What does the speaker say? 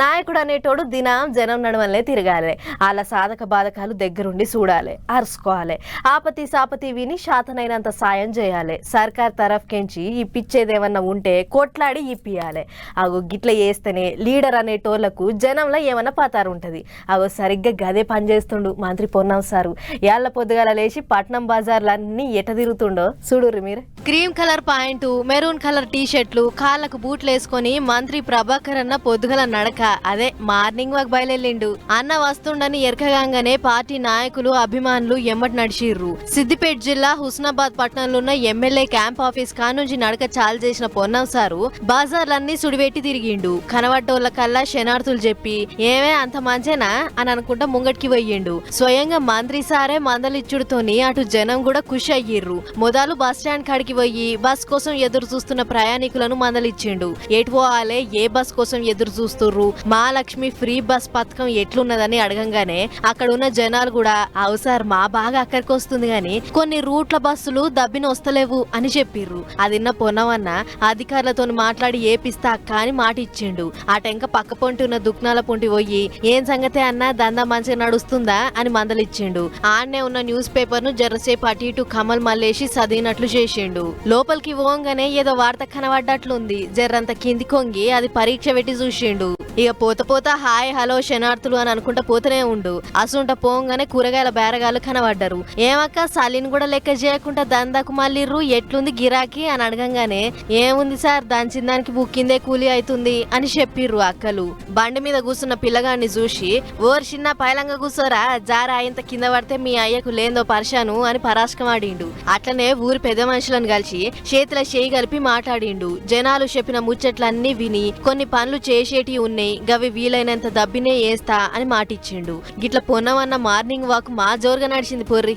నాయకుడు అనేటోడు దినం జనం నడవలే తిరగాలి, వాళ్ళ సాధక బాధకాలు దగ్గరుండి చూడాలి, అరుసుకోవాలి, ఆపతి సాపతి విని శాతనైనంత సాయం చేయాలి. సర్కార్ తరఫ్కెంచి ఇప్పించేదేమన్నా ఉంటే కొట్లాడి ఇప్పియాలి. అగో గిట్ల చేస్తేనే లీడర్ అనేటోళ్లకు జనంలో ఏమన్నా పతారు ఉంటుంది. అగో సరిగ్గా గదే పనిచేస్తుండు మంత్రి పొన్నం సారు. ఏళ్ల పొద్దుగాల లేచి పట్నం బజార్లన్నీ ఎట తిరుగుతుండో చూడుర్రి మీరు. Cream colour point, maroon colour T షర్ట్లు, కాళ్ళకు బూట్లు వేసుకొని మంత్రి ప్రభాకర్ అన్న పొద్దుగల నడక, అదే మార్నింగ్ వాక్ బయలుదేరిండు. అన్న వస్తుండని ఎరకగానే పార్టీ నాయకులు అభిమానులు ఎమ్మటి నడిచిర్రు. సిద్దిపేట జిల్లా హుస్నాబాద్ పట్టణంలో ఉన్న ఎమ్మెల్యే క్యాంప్ ఆఫీస్ కానుంచి నడక చాలు చేసిన పొన్నం సారు బజార్లన్నీ సుడివెట్టి తిరిగిండు. కనబడ్డోళ్ళ కల్లా శనార్థులు చెప్పి ఏమే అంత మంచేనా అని అనుకుంటా ముంగటికి పోయిండు. స్వయంగా మంత్రి సారే మందలిచ్చుడుతోని అటు జనం కూడా ఖుషి అయ్యిర్రు. మొదలు బస్ స్టాండ్ కాడికి పోయి బస్ కోసం ఎదురు చూస్తున్న ప్రయాణికులను మందలిచ్చిండు. ఎటు పోవాలే, ఏ బస్ కోసం ఎదురు చూస్తుర్రు, మహాలక్ష్మి ఫ్రీ బస్ పథకం ఎట్లున్నదని అడగంగానే అక్కడ ఉన్న జనాలు కూడా అవసరం మా బాగా అక్కడికి వస్తుంది గాని కొన్ని రూట్ల బస్సులు దబ్బిన వస్తలేవు అని చెప్పిర్రు. అదిన్న పొన్నవన్న అధికారులతో మాట్లాడి ఏపిస్తా అక్క అని మాట ఇచ్చిండు. ఆ టెంక పక్క పొంటి ఉన్న దుక్నాల పొంటి పోయి ఏం సంగతే అన్నా దందా మంచిగా నడుస్తుందా అని మందలిచ్చిండు. ఆడనే ఉన్న న్యూస్ పేపర్ ను జరసేపు అటు ఇటు కమల్ మల్లేసి చదివినట్లు చేసిండు. లోపలికి పోగానే ఏదో వార్త కనబడ్డట్లుంది. జర్రంత కింది కొంగి అది పరీక్ష పెట్టి చూసిండు. ఇక పోత పోత హాయ్ హలో శనార్థులు అని అనుకుంటా పోతూనే ఉండు. అసుంట పోగానే కూరగాయల బేరగాలు కనబడ్డారు. ఏమక్క సలీన్ కూడా లెక్క చేయకుండా దందాకు మళ్ళీర్రు, ఎట్లుంది గిరాకీ అని అడగంగానే ఏముంది సార్ దంచిన దానికి బుక్కిందే కూలీ అవుతుంది అని చెప్పిర్రు అక్కలు. బండి మీద కూర్చున్న పిల్లగాన్ని చూసి ఓర్ చిన్న పైలంగా కూర్చోరా, జారా ఇంత కింద పడితే మీ అయ్యకు లేందో పర్షాను అని పరాశకమాడిండు. అట్లనే ఊరి పెద్ద మనుషులను కలిసి చేతుల చేయి కలిపి మాట్లాడిండు. జనాలు చెప్పిన ముచ్చట్లన్నీ విని కొన్ని పనులు చేసేటి ఉన్నాయి, గవి వీలైనంత దబ్బినే వేస్తా అని మాటిచ్చిండు. గిట్ల పొన్నమన్న మార్నింగ్ వాక్ మా జోరుగా నడిచింది పొర్రి.